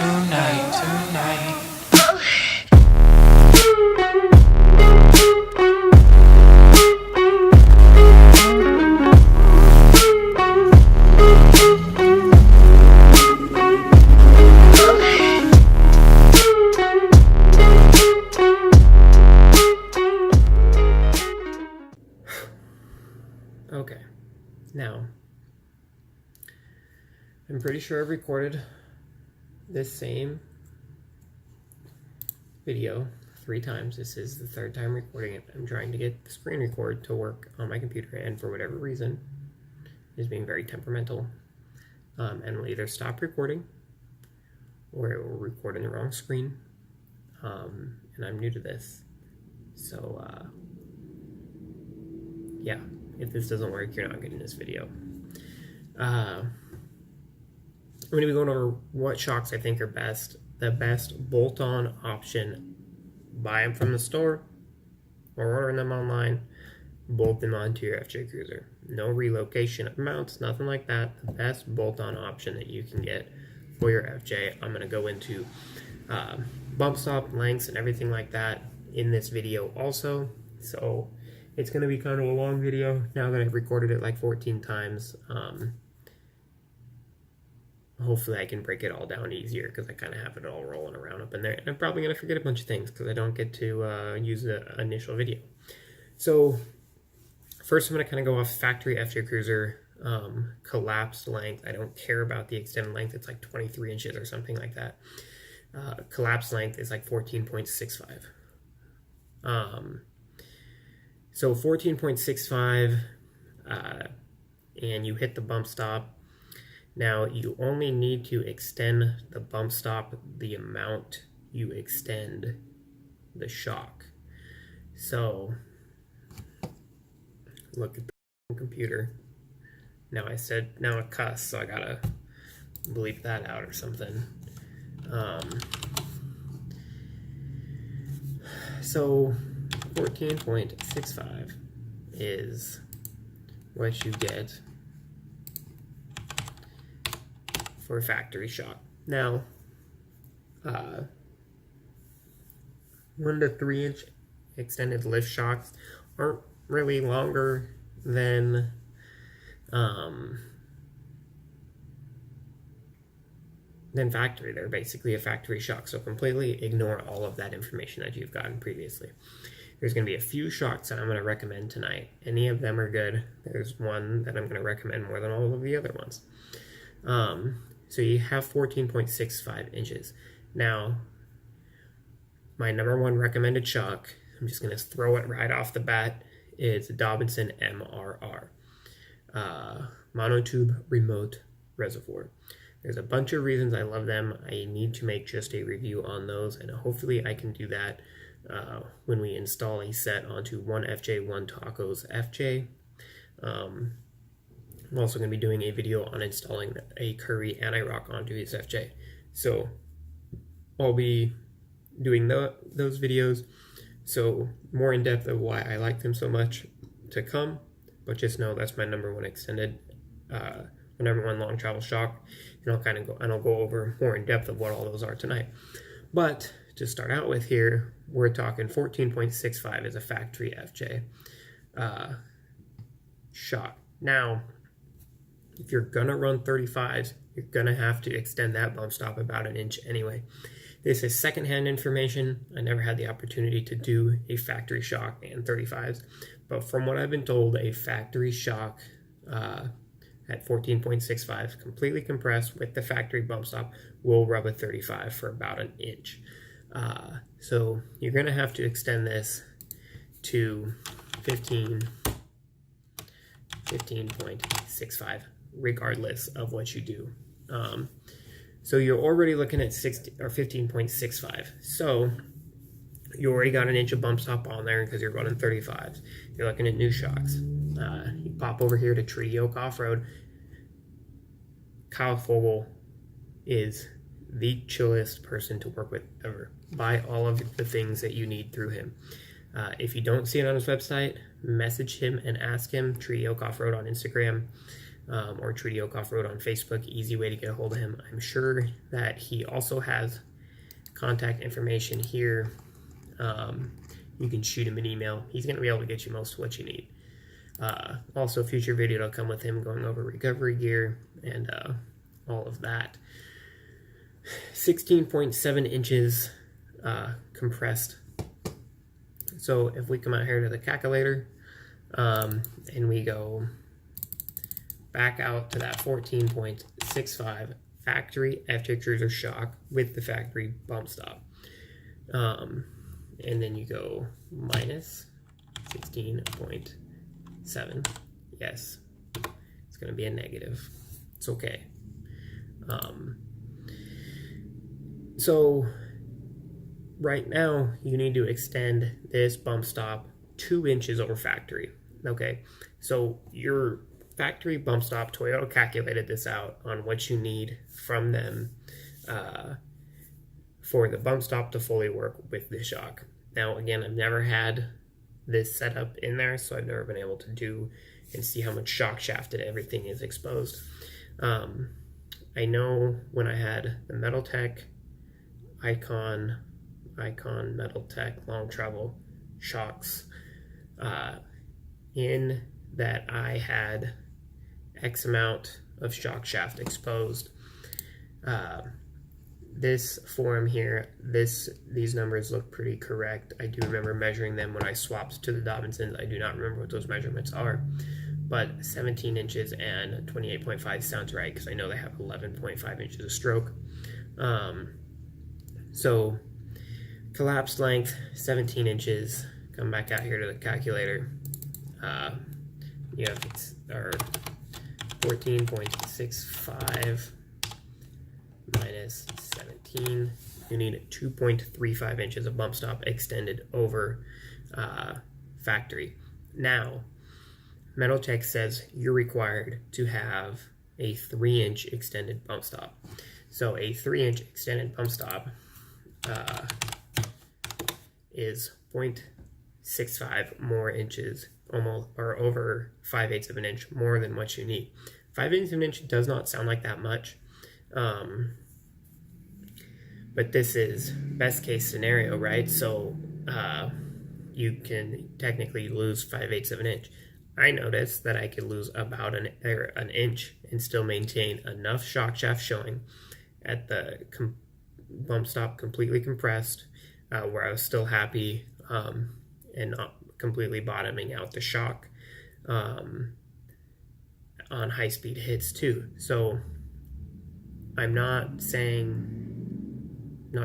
tonight. Okay, now, I'm pretty sure I've recorded this same video 3 times. This is the 3rd time recording it. I'm trying to get the screen record to work on my computer, and for whatever reason, is being very temperamental, and will either stop recording, or it will record in the wrong screen, and I'm new to this, so, yeah. If this doesn't work, you're not getting this video. I'm going to be going over what shocks I think are best. The best bolt-on option. Buy them from the store or ordering them online. Bolt them onto your FJ Cruiser. No relocation of mounts, nothing like that. The best bolt-on option that you can get for your FJ. I'm going to go into bump stop lengths and everything like that in this video also. So it's going to be kind of a long video now that I've recorded it like 14 times. Hopefully I can break it all down easier because I kind of have it all rolling around up in there. And I'm probably going to forget a bunch of things because I don't get to use the initial video. So first I'm going to kind of go off factory FJ Cruiser collapsed length. I don't care about the extended length. It's like 23 inches or something like that. Collapsed length is like 14.65. So 14.65, and you hit the bump stop. Now you only need to extend the bump stop the amount you extend the shock. So look at the computer. Now I said, now it cussed, so I gotta bleep that out or something. So 14.65 is what you get for a factory shock. Now, 1 to 3 inch extended lift shocks aren't really longer than factory. They're basically a factory shock, so completely ignore all of that information that you've gotten previously. There's going to be a few shocks that I'm going to recommend tonight. Any of them are good. There's one that I'm going to recommend more than all of the other ones. So you have 14.65 inches. Now, my number 1 recommended shock, I'm just going to throw it right off the bat, is Dobinson MRR. Monotube remote reservoir. There's a bunch of reasons I love them. I need to make just a review on those, and hopefully I can do that when we install a set onto one FJ, one Taco's FJ. I'm also going to be doing a video on installing a Curry anti-rock onto his FJ. So I'll be doing those videos. So more in depth of why I like them so much to come, but just know that's my number 1 extended, number 1 long travel shock, and I'll go over more in depth of what all those are tonight. But to start out with here, we're talking 14.65 is a factory FJ shock. Now, if you're gonna run 35s, you're gonna have to extend that bump stop about 1 inch anyway. This is secondhand information. I never had the opportunity to do a factory shock and 35s, but from what I've been told, a factory shock at 14.65, completely compressed with the factory bump stop, will rub a 35 for about 1 inch. So you're going to have to extend this to 15.65, regardless of what you do. So you're already looking at 15.65. So you already got 1 inch of bump stop on there because you're running 35s. You're looking at new shocks. You pop over here to Treaty Oak Off-Road. Kyle Fogel is the chillest person to work with ever. Buy all of the things that you need through him. If you don't see it on his website, message him and ask him. Treaty Oak Off-Road on Instagram. or Treaty Oak Off-Road on Facebook. Easy way to get a hold of him. I'm sure that he also has contact information here. You can shoot him an email. He's going to be able to get you most of what you need. Also, a future video will come with him going over recovery gear and all of that. 16.7 inches compressed. So if we come out here to the calculator and we go back out to that 14.65 factory F-Tick Cruiser shock with the factory bump stop, and then you go minus 16.7. Yes, it's going to be a negative. It's okay. So right now you need to extend this bump stop 2 inches over factory. Okay, so your factory bump stop, Toyota calculated this out on what you need from them for the bump stop to fully work with the shock. Now again, I've never had this setup in there, so I've never been able to do and see how much shock shafted everything is exposed. I know when I had the Metaltech Icon Metaltech long travel shocks, in that I had X amount of shock shaft exposed. This form here, these numbers look pretty correct. I do remember measuring them when I swapped to the Dobinsons. I do not remember what those measurements are, but 17 inches and 28.5 sounds right, because I know they have 11.5 inches of stroke. So collapsed length 17 inches. Come back out here to the calculator. You have our 14.65 minus 17. You need 2.35 inches of bump stop extended over factory. Now, Metaltech says you're required to have a 3-inch extended bump stop. So a 3-inch extended bump stop is 0.65 more inches, almost, or over 5/8 of an inch more than what you need. 5/8 of an inch does not sound like that much, but this is best case scenario, right? So you can technically lose 5/8 of an inch. I noticed that I could lose about an inch and still maintain enough shock shaft showing at the bump stop completely compressed, where I was still happy and not completely bottoming out the shock on high-speed hits too. So I'm not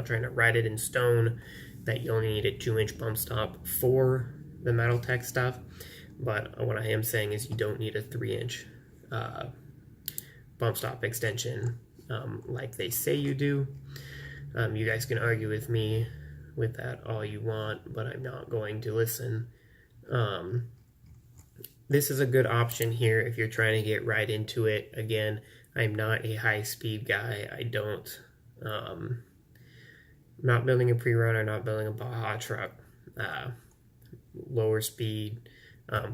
trying to write it in stone that you only need a 2-inch bump stop for the Metaltech stuff, but what I am saying is you don't need a 3-inch bump stop extension like they say you do. You guys can argue with me with that all you want, but I'm not going to listen. This is a good option here if you're trying to get right into it. Again, I'm not a high-speed guy. I'm not building a pre-runner, not building a Baja truck. Lower speed,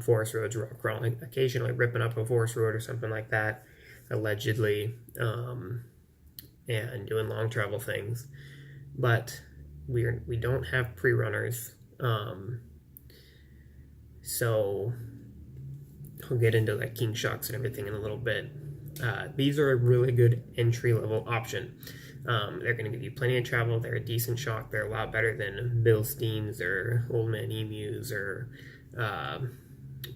forest roads, rock crawling, occasionally ripping up a forest road or something like that, allegedly, and doing long travel things. But we don't have pre-runners, so I'll get into like King shocks and everything in a little bit. These are a really good entry-level option. They're going to give you plenty of travel. They're a decent shock. They're a lot better than Bilsteins or Old Man Emus or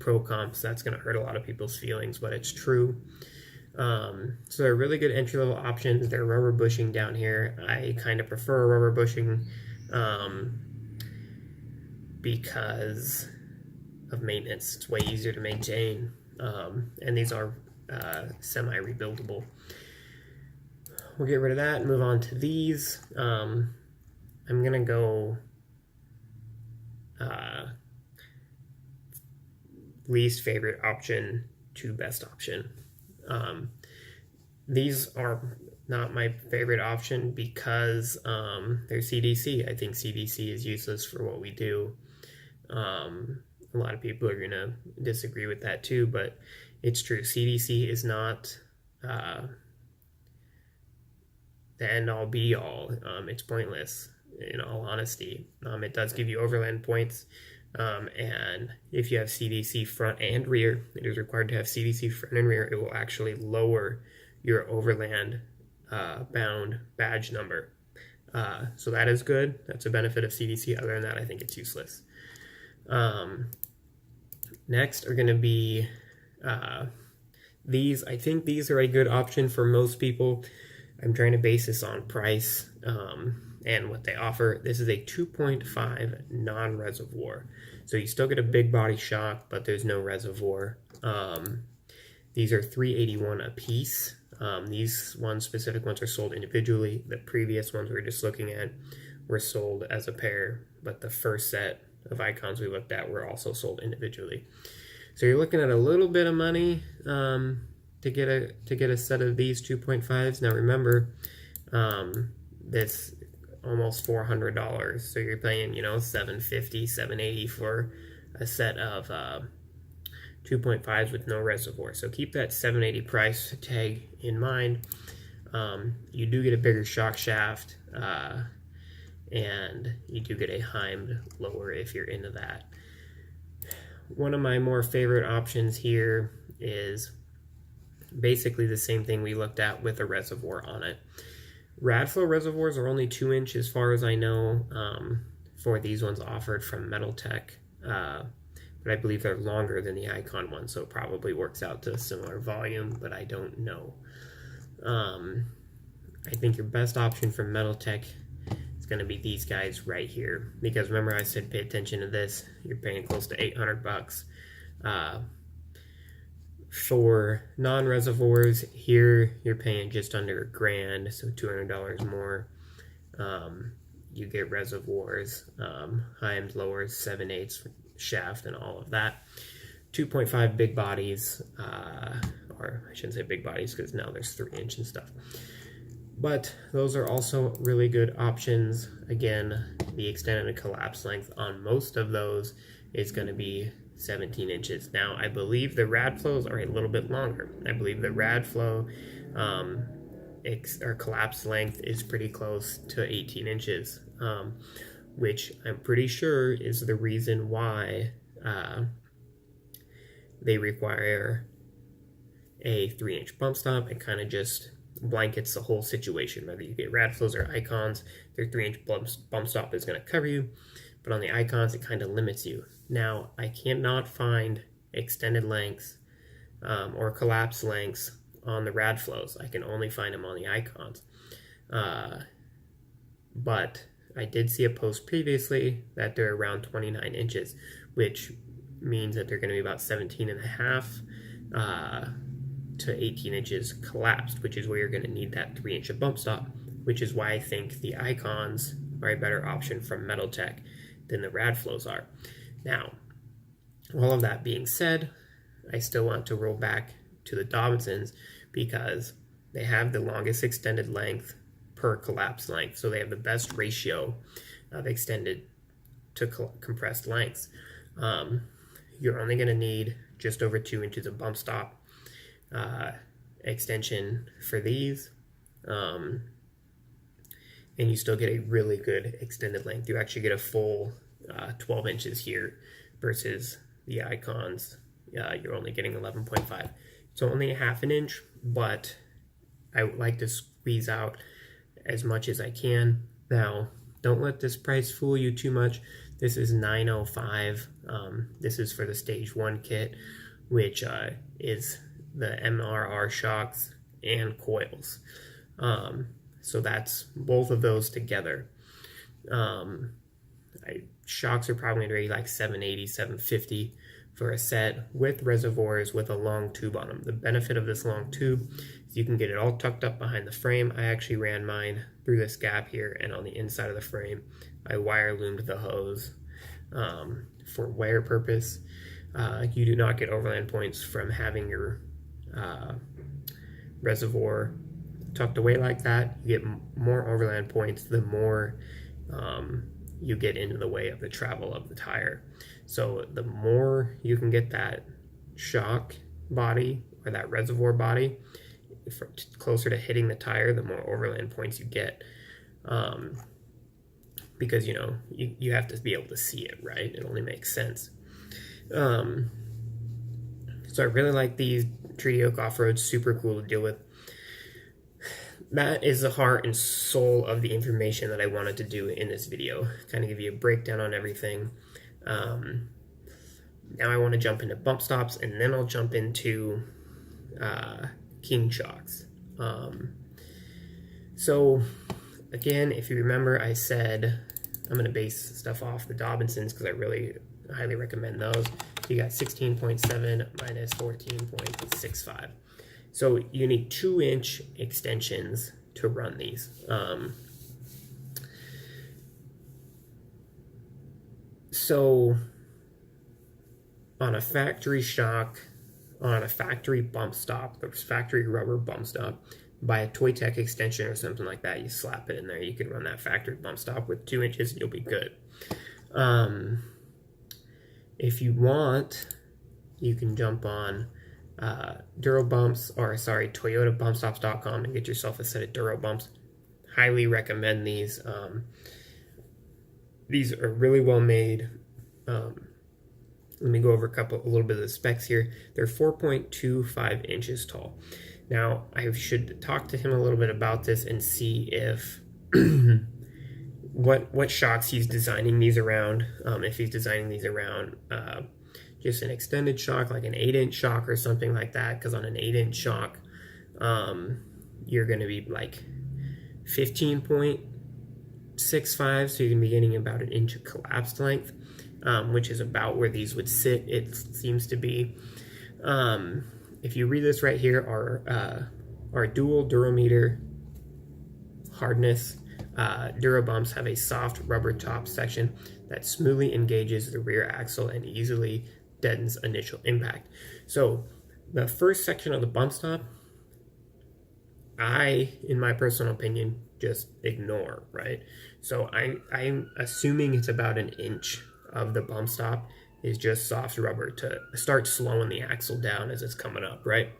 Pro Comps. That's going to hurt a lot of people's feelings, but it's true. So they're really good entry-level options. They're rubber bushing down here. I kind of prefer rubber bushing because of maintenance. It's way easier to maintain, and these are semi-rebuildable. We'll get rid of that and move on to these. I'm going to go least favorite option to best option. These are not my favorite option because they're CDC. I think CDC is useless for what we do. A lot of people are going to disagree with that too, but it's true. CDC is not the end-all be-all. It's pointless, in all honesty. It does give you overland points, and if you have CDC front and rear, it is required to have CDC front and rear. It will actually lower your overland bound badge number. So that is good. That's a benefit of CDC. Other than that, I think it's useless. Next are going to be these. I think these are a good option for most people. I'm trying to base this on price and what they offer. This is a 2.5 non-reservoir. So you still get a big body shock, but there's no reservoir. These are $381 a piece. These specific ones are sold individually. The previous ones we were just looking at were sold as a pair, but the first set of icons we looked at were also sold individually. So you're looking at a little bit of money to get a set of these 2.5s. Now remember, this almost $400. So you're paying, $750, $780 for a set of 2.5s with no reservoir. So keep that $780 price tag in mind. You do get a bigger shock shaft, and you do get a Heimed lower if you're into that. One of my more favorite options here is basically the same thing we looked at with a reservoir on it. Radflow reservoirs are only 2 inch as far as I know for these ones offered from Metal Tech, but I believe they're longer than the Icon one, so it probably works out to a similar volume, but I don't know. I think your best option for Metal Tech is going to be these guys right here, because remember I said pay attention to this. You're paying close to $800. For non-reservoirs, here you're paying just under $1,000, so $200 more. You get reservoirs, Heimed lowers, 7/8 shaft, and all of that. 2.5 big bodies, or I shouldn't say big bodies because now there's 3 inch and stuff. But those are also really good options. Again, the extended collapse length on most of those is going to be 17 inches. Now, I believe the Radflows are a little bit longer. I believe the Radflow or collapse length is pretty close to 18 inches, which I'm pretty sure is the reason why they require a 3-inch bump stop. It kind of just blankets the whole situation. Whether you get Radflows or Icons, their 3-inch bump stop is going to cover you, but on the Icons, it kind of limits you. Now, I cannot find extended lengths or collapse lengths on the Radflows. I can only find them on the Icons. But I did see a post previously that they're around 29 inches, which means that they're going to be about 17 and a half to 18 inches collapsed, which is where you're going to need that 3-inch bump stop, which is why I think the Icons are a better option from Metal Tech than the Radflows are. Now, all of that being said, I still want to roll back to the Dobinsons because they have the longest extended length per collapse length, so they have the best ratio of extended to compressed lengths. You're only going to need just over 2 inches of bump stop extension for these, and you still get a really good extended length. You actually get a full 12 inches here versus the Icons. You're only getting 11.5. So only a half an inch, but I would like to squeeze out as much as I can. Now, don't let this price fool you too much. This is $905. This is for the Stage 1 kit, which is the MRR shocks and coils. So that's both of those together. Shocks are probably going to be like $780, $750 for a set with reservoirs with a long tube on them. The benefit of this long tube is you can get it all tucked up behind the frame. I actually ran mine through this gap here, and on the inside of the frame, I wire loomed the hose for wear purpose. You do not get overland points from having your reservoir tucked away like that. You get more overland points the more you get into the way of the travel of the tire. So the more you can get that shock body or that reservoir body, closer to hitting the tire, the more overland points you get. Because, you know, you have to be able to see it, right? It only makes sense. So I really like these Treaty Oak off-roads, super cool to deal with. That is the heart and soul of the information that I wanted to do in this video. Kind of give you a breakdown on everything. Now I want to jump into bump stops, and then I'll jump into king shocks. So again, if you remember, I said I'm going to base stuff off the Dobinsons because I really highly recommend those. You got 16.7 minus 14.65. So you need 2-inch extensions to run these. So on a factory shock, on a factory bump stop, the factory rubber bump stop, buy a Toy Tech extension or something like that, you slap it in there, you can run that factory bump stop with 2 inches and you'll be good. If you want, you can jump on ToyotaBumpStops.com and get yourself a set of Duro bumps. Highly recommend these. These are really well made. Let me go over a little bit of the specs here. They're 4.25 inches tall. Now, I should talk to him a little bit about this and see if what shocks he's designing these around. If he's designing these around just an extended shock, like an 8-inch shock or something like that, because on an 8-inch shock, you're going to be like 15.65, so you're going to be getting about an inch of collapsed length, which is about where these would sit, it seems to be. If you read this right here, our dual durometer hardness Duro bumps have a soft rubber top section that smoothly engages the rear axle and easily deadens initial impact. So the first section of the bump stop, in my personal opinion, just ignore, right? So I'm assuming it's about an inch of the bump stop is just soft rubber to start slowing the axle down as it's coming up, right?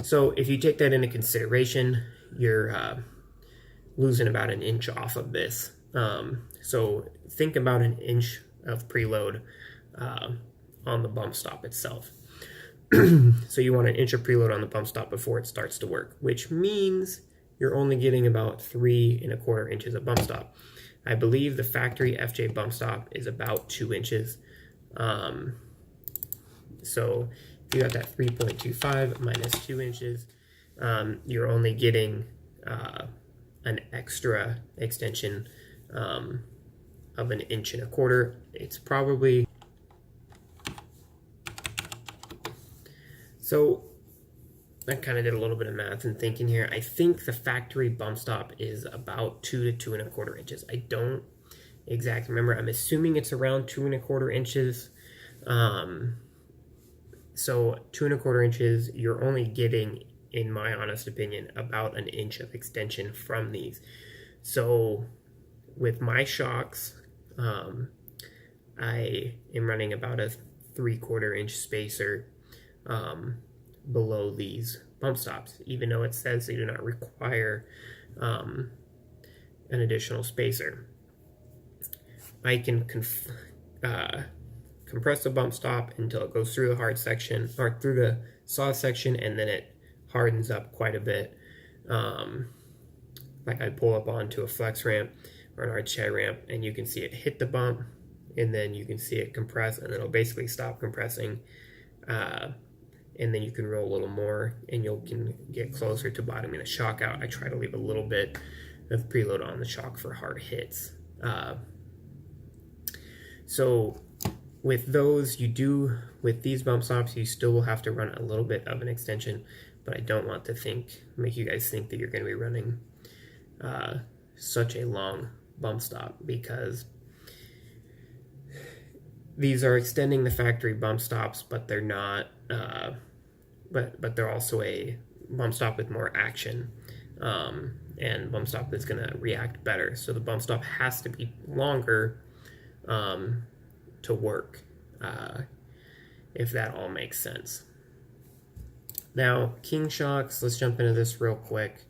So if you take that into consideration, you're losing about an inch off of this. So think about an inch of preload on the bump stop itself. So you want an inch of preload on the bump stop before it starts to work, which means you're only getting about 3¼ inches of bump stop. I believe the factory FJ bump stop is about 2 inches. So if you got that 3.25 minus 2 inches, you're only getting an extra extension of an 1¼ inch. It's probably... So I kind of did a little bit of math and thinking here. I think the factory bump stop is about 2 to 2¼ inches. I don't exactly remember. I'm assuming it's around 2¼ inches. So 2¼ inches, you're only getting, in my honest opinion, about an inch of extension from these. So with my shocks, I am running about a 3/4 inch spacer below these bump stops, even though it says they do not require an additional spacer. I can compress the bump stop until it goes through the hard section, or through the soft section, and then it hardens up quite a bit. Like I'd pull up onto a flex ramp or an RHI ramp, and you can see it hit the bump, and then you can see it compress, and it'll basically stop compressing. And then you can roll a little more, and you can get closer to bottoming the shock out. I try to leave a little bit of preload on the shock for hard hits. So with those, with these bump stops, you still will have to run a little bit of an extension, but I don't want to make you guys think that you're going to be running such a long bump stop, because these are extending the factory bump stops, but they're not, but they're also a bump stop with more action, and bump stop that's going to react better. So the bump stop has to be longer to work, if that all makes sense. Now, king shocks, let's jump into this real quick.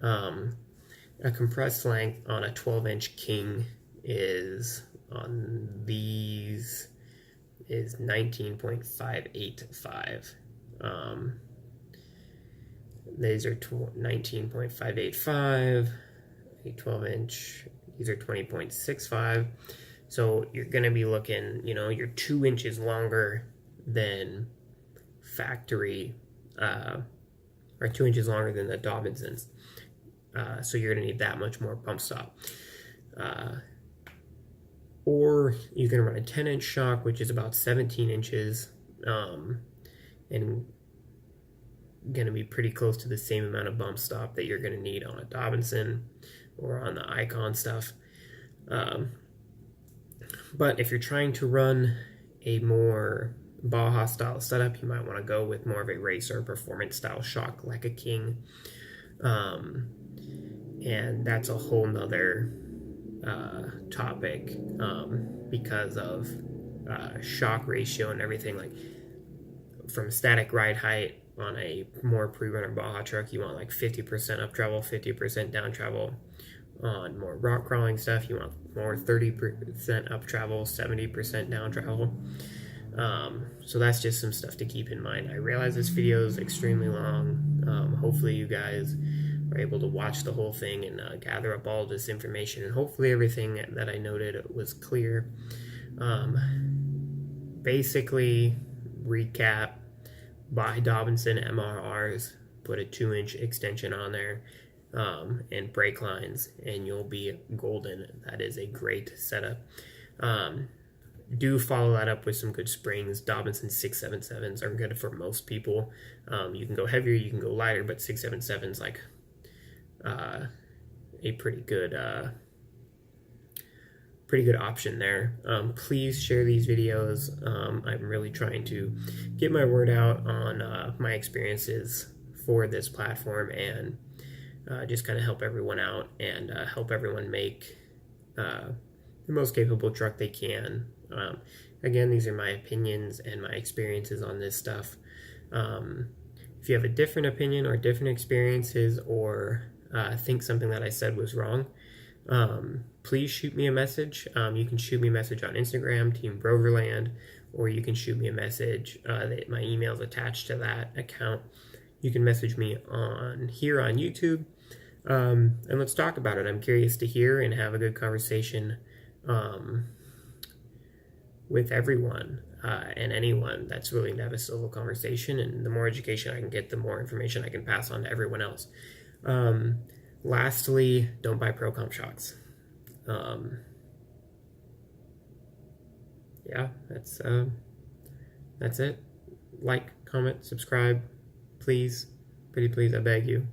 A compressed length on a 12-inch king is, on these, is 19.585. These are 19.585, a 12-inch, these are 20.65. So you're going to be looking, you're 2 inches longer than factory, or 2 inches longer than the Dobinsons. So you're going to need that much more bump stop. Or you can run a 10-inch shock, which is about 17 inches, and going to be pretty close to the same amount of bump stop that you're going to need on a Dobinson or on the Icon stuff. But if you're trying to run a more Baja style setup, you might want to go with more of a racer performance style shock like a King. And that's a whole nother topic because of shock ratio and everything. Like from static ride height on a more pre-runner Baja truck, you want like 50% up travel, 50% down travel. On more rock crawling stuff, you want more 30% up travel, 70% down travel. So that's just some stuff to keep in mind. I realize this video is extremely long. Hopefully you guys are able to watch the whole thing and gather up all this information, and hopefully everything that I noted was clear. Basically, recap, buy Dobinson MRRs, put a 2-inch extension on there, and brake lines, and you'll be golden. That is a great setup. Do follow that up with some good springs. Dobinson 677s are good for most people. You can go heavier, you can go lighter, but 677's like a pretty good option there. Please share these videos. I'm really trying to get my word out on my experiences for this platform, and just kind of help everyone out and help everyone make the most capable truck they can. Again, these are my opinions and my experiences on this stuff. If you have a different opinion or different experiences, or think something that I said was wrong, please shoot me a message. You can shoot me a message on Instagram, Team Broverland, or you can shoot me a message. My email is attached to that account. You can message me here on YouTube, and let's talk about it. I'm curious to hear and have a good conversation with everyone and anyone that's willing to have a civil conversation. And the more education I can get, the more information I can pass on to everyone else. Lastly, don't buy Pro Comp shocks. Yeah, that's it. Like, comment, subscribe, please, pretty please, I beg you.